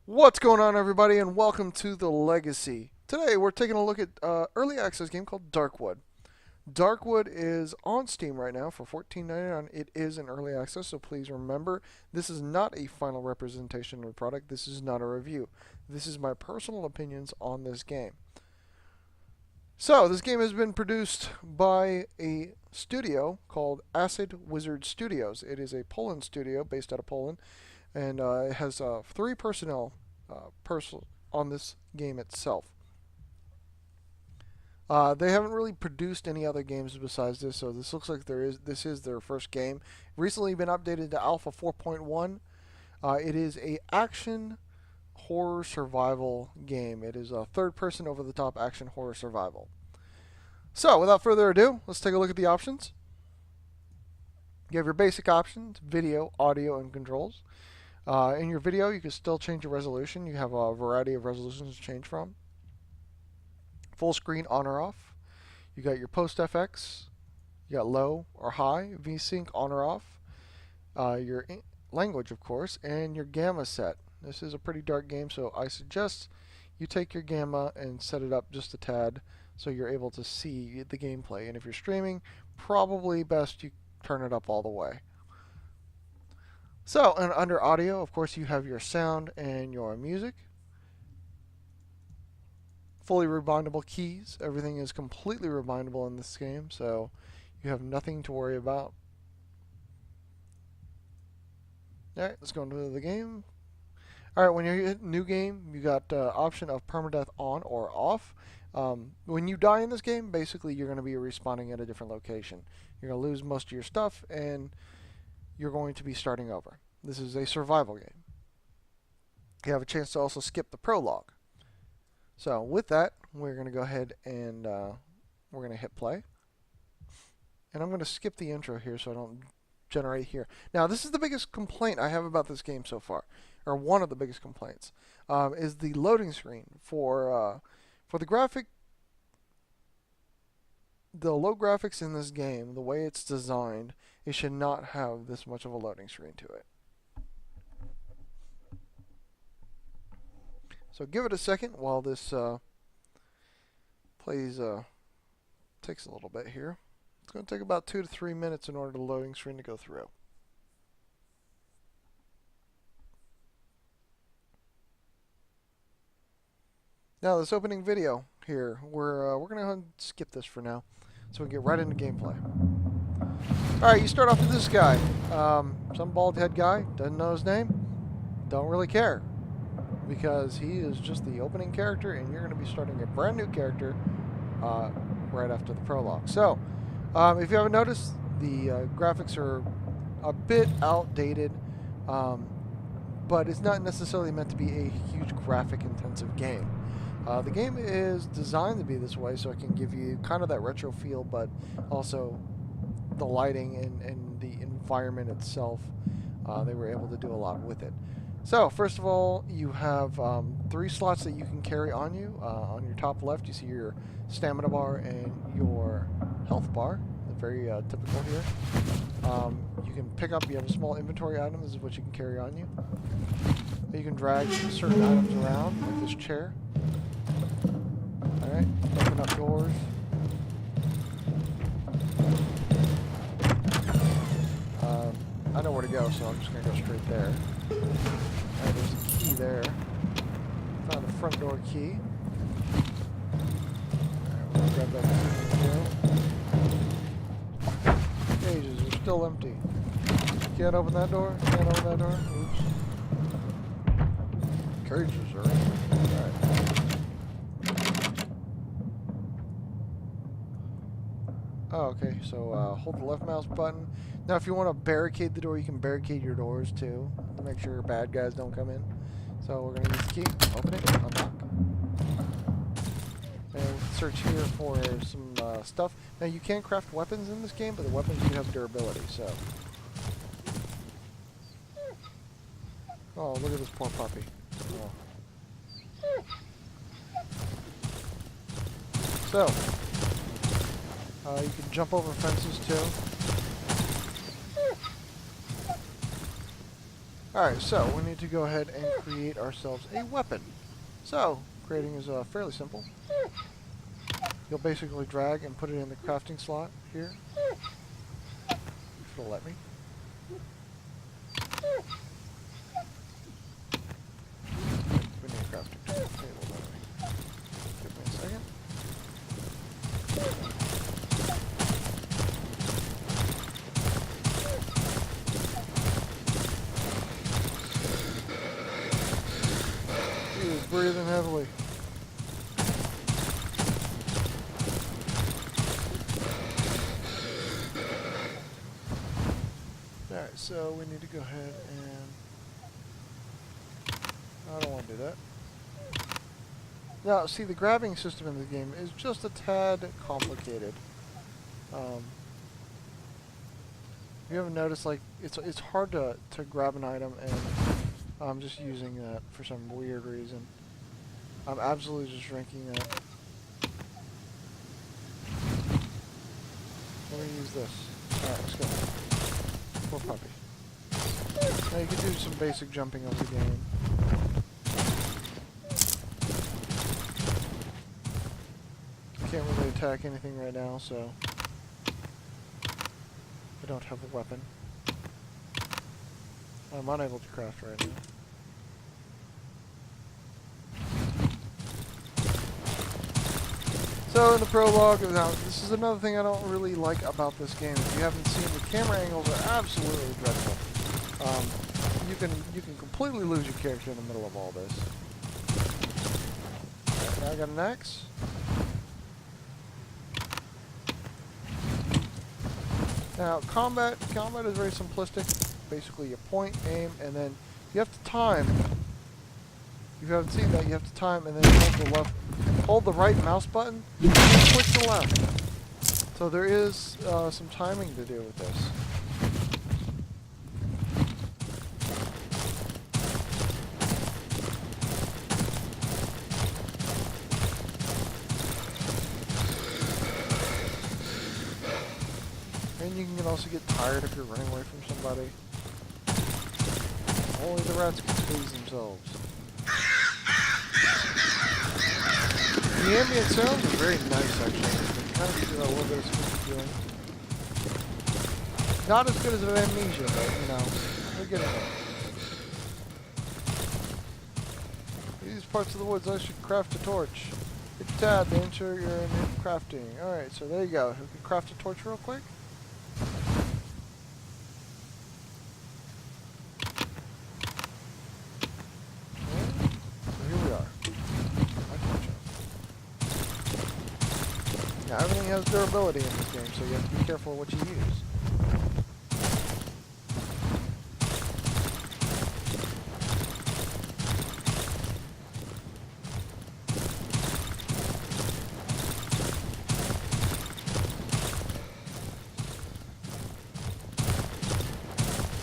What's going on, everybody, and welcome to The Legacy. Today, we're taking a look at early access game called Darkwood. Darkwood is on Steam right now for $14.99. It is in early access, so please remember, this is not a final representation of the product. This is not a review. This is my personal opinions on this game. So, this game has been produced by a studio called Acid Wizard Studios. It is a Poland studio based out of Poland, and it has three personnel on this game itself. They haven't really produced any other games besides this, so this looks like this is their first game. Recently been updated to Alpha 4.1. It is a action horror survival game. It is a third-person over-the-top action horror survival. So, without further ado, let's take a look at the options. You have your basic options: video, audio, and controls. In your video, you can still change your resolution. You have a variety of resolutions to change from. Full screen on or off. You got your post FX. You got low or high, VSync on or off. Your language, of course, and your gamma set. This is a pretty dark game, so I suggest you take your gamma and set it up just a tad so you're able to see the gameplay. And if you're streaming, probably best you turn it up all the way. So, and under audio, of course, you have your sound and your music. Fully rebindable keys. Everything is completely rebindable in this game, so you have nothing to worry about. Alright, let's go into the game. Alright, when you hit new game, you got option of permadeath on or off. When you die in this game, basically you're going to be respawning at a different location. You're going to lose most of your stuff, and you're going to be starting over. This is a survival game. You have a chance to also skip the prologue. So with that, we're going to go ahead and we're going to hit play. And I'm going to skip the intro here so I don't generate here. Now, this is the biggest complaint I have about this game so far, or one of the biggest complaints, is the loading screen for the graphic. The low graphics in this game, the way it's designed, it should not have this much of a loading screen to it. So give it a second while this plays. Takes a little bit here. It's going to take about 2 to 3 minutes in order for the loading screen to go through. Now this opening video here, we're going to skip this for now, so we can get right into gameplay. Alright, you start off with this guy. Some bald head guy, doesn't know his name, don't really care, because he is just the opening character, and you're going to be starting a brand new character right after the prologue. So, if you haven't noticed, the graphics are a bit outdated, but it's not necessarily meant to be a huge graphic intensive game. The game is designed to be this way so it can give you kind of that retro feel, but also the lighting and the environment itself. They were able to do a lot with it. So, first of all, you have 3 slots that you can carry on you. On your top left, you see your stamina bar and your health bar. Very typical here. You can pick up, you have a small inventory item. This is what you can carry on you. You can drag certain items around, like this chair. Alright, open up doors. I know where to go, so I'm just going to go straight there. Alright, there's a key there. Found the front door key. Alright, we'll grab that key. Cages are still empty. Can't open that door? Can't open that door? Oops. Cages are empty. Alright. Oh, okay, so hold the left mouse button. Now, if you want to barricade the door, you can barricade your doors too, to make sure bad guys don't come in. So we're going to use the key, open it, unlock. And search here for some stuff. Now, you can craft weapons in this game, but the weapons do have durability, so. Oh, look at this poor puppy. Oh. So, you can jump over fences too. Alright, so we need to go ahead and create ourselves a weapon. So, creating is fairly simple. You'll basically drag and put it in the crafting slot here. If it'll let me. We need a crafting table. Give me a second. He is breathing heavily. Alright, so we need to go ahead and... I don't want to do that. Now, see, the grabbing system in the game is just a tad complicated. You haven't noticed, like, it's hard to grab an item, and I'm just using that for some weird reason. I'm absolutely just drinking that. Let me use this. Alright, let's go. Poor puppy. Now you can do some basic jumping of the game. Can't really attack anything right now, so I don't have a weapon. I'm unable to craft right now. So in the prologue, now this is another thing I don't really like about this game. If you haven't seen, the camera angles are absolutely dreadful. You can completely lose your character in the middle of all this. Right, now I got an axe. Now combat is very simplistic. Basically, you point, aim, and then you have to time. If you haven't seen that, you have to time and then hold the right mouse button, and then click the left. So there is some timing to do with this. And you can also get tired if you're running away from somebody. Only the rats can squeeze themselves. The ambient sounds are very nice, actually. They kind of give you a little bit of spooky feeling. Not as good as an Amnesia, but, you know, we're getting there. These parts of the woods, I should craft a torch. Hit tab to ensure you're in crafting. Alright, so there you go. We can craft a torch real quick. Now, everything has durability in this game, so you have to be careful what you use.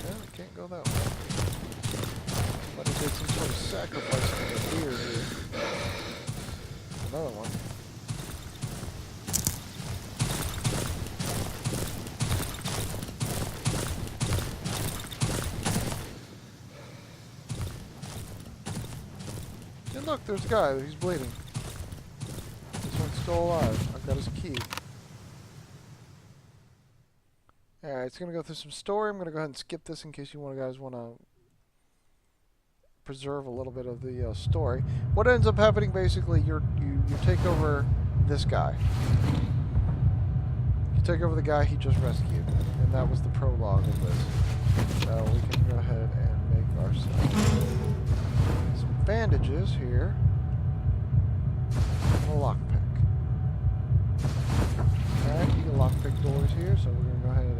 Yeah, we can't go that way. But it did some sort of sacrifice to the deer here. Another one. And look, there's a guy. He's bleeding. This one's still alive. I've got his key. Alright, it's going to go through some story. I'm going to go ahead and skip this in case you guys want to preserve a little bit of the story. What ends up happening, basically, you take over this guy. You take over the guy he just rescued. And that was the prologue of this. So we can go ahead and make ourselves some bandages here. And a lockpick. Alright, you can lockpick doors here, so we're going to go ahead and...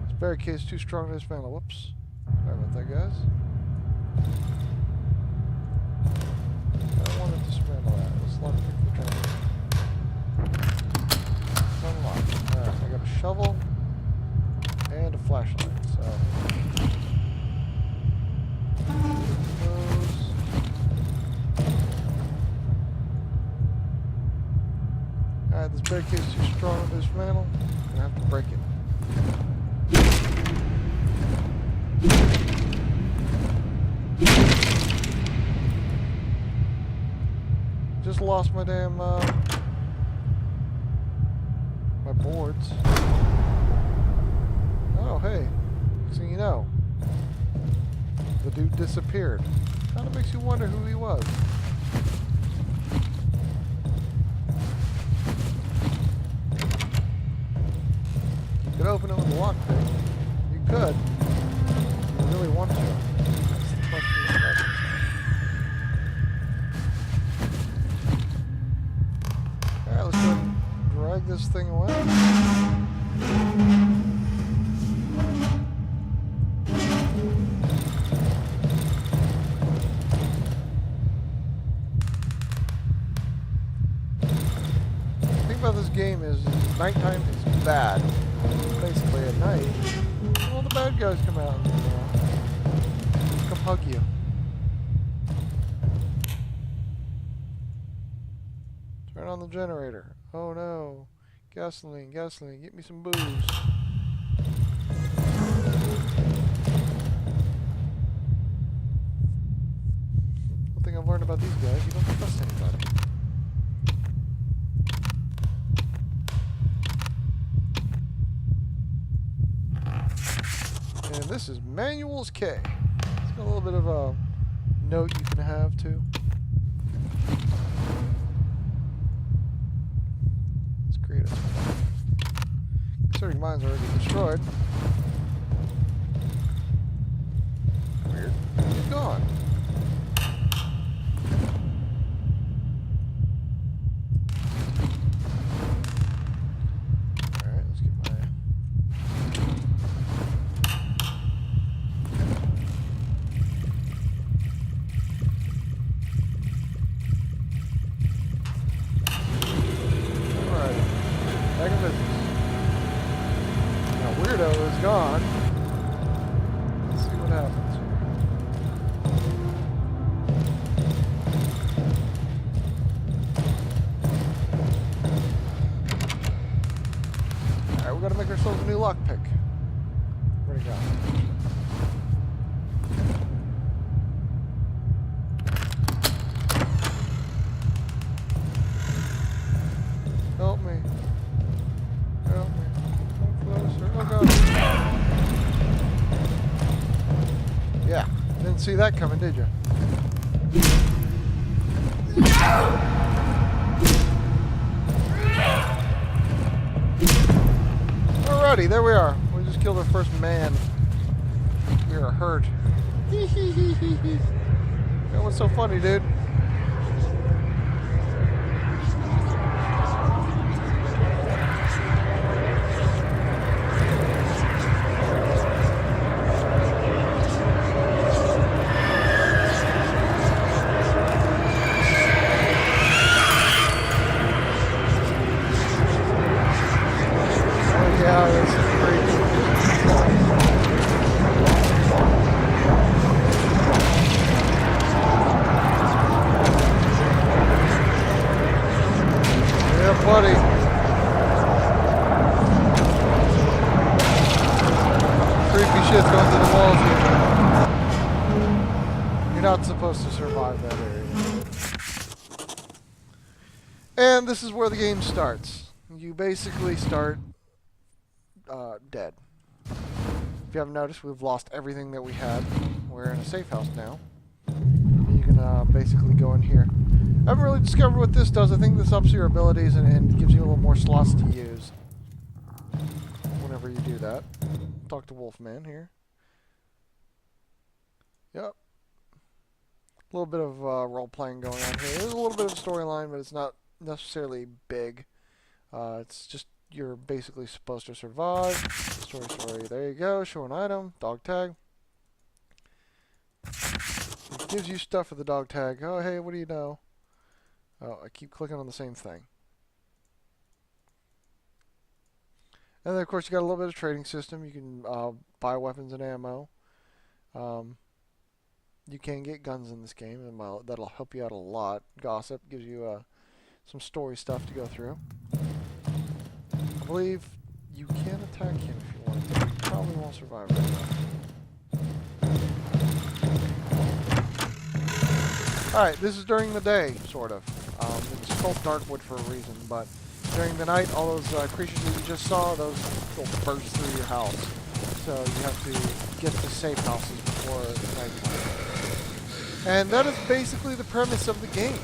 This barricade's too strong to dismantle. Whoops. Sorry about that, guys. I don't want to dismantle that. Let's lockpick the trap. Unlock. Alright, I got a shovel and a flashlight, so... Alright, this barricade's too strong to dismantle. I'm gonna have to break it. Just lost my damn, my boards. Oh, hey. So you know, the dude disappeared. Kind of makes you wonder who he was. You could open it with a lockpick. You could. If you really want to. That's the question of the Alright, let's go ahead and drag this thing away. The thing about this game is nighttime is bad. Basically at night, all the bad guys come out and come hug you. Turn on the generator. Oh no. Gasoline, gasoline. Get me some booze. One thing I've learned about these guys, you don't trust anybody. And this is Manual's K. It's got a little bit of a note you can have too. Considering mine's already destroyed. Weird. He's gone. Alright, let's get my... Alright. Back in business. Weirdo is gone. Let's see what happens here. Alright, we gotta make ourselves a new lockpick. Where'd he go? Help me. Help me. Oh god. Yeah, didn't see that coming, did you? Alrighty, there we are. We just killed our first man. We are hurt. That was so funny, dude. Yeah, that's crazy. Yeah, buddy. Creepy shit's going through the walls here. You're not supposed to survive that area. And this is where the game starts. You basically start dead. If you haven't noticed, we've lost everything that we had. We're in a safe house now. You can basically go in here. I haven't really discovered what this does. I think this ups your abilities and gives you a little more slots to use whenever you do that. Talk to Wolfman here. Yep. A little bit of role-playing going on here. There's a little bit of storyline, but it's not necessarily big. It's just you're basically supposed to survive. Story. There you go. Show an item. Dog tag. It gives you stuff for the dog tag. Oh, hey, what do you know? Oh, I keep clicking on the same thing. And then, of course, you got a little bit of trading system. You can buy weapons and ammo. You can get guns in this game, and that'll help you out a lot. Gossip gives you some story stuff to go through. I believe you can attack him if you want to. You probably won't survive right now. Alright, this is during the day, sort of. It's called Darkwood for a reason, but during the night, all those creatures that you just saw, those will burst through your house. So you have to get to safe houses before nighttime. And that is basically the premise of the game.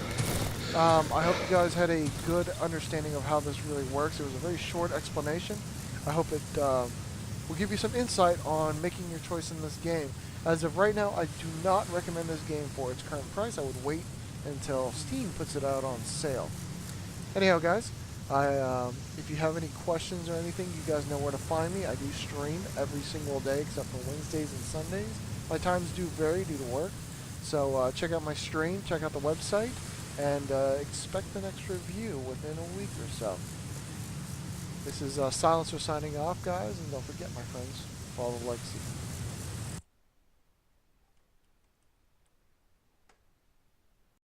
I hope you guys had a good understanding of how this really works. It was a very short explanation. I hope it will give you some insight on making your choice in this game. As of right now, I do not recommend this game for its current price. I would wait until Steam puts it out on sale. Anyhow, guys, if you have any questions or anything, you guys know where to find me. I do stream every single day except for Wednesdays and Sundays. My times do vary due to work. So check out my stream, check out the website, and expect the next review within a week or so. This is Silencer signing off, guys, and don't forget, my friends, follow the legacy.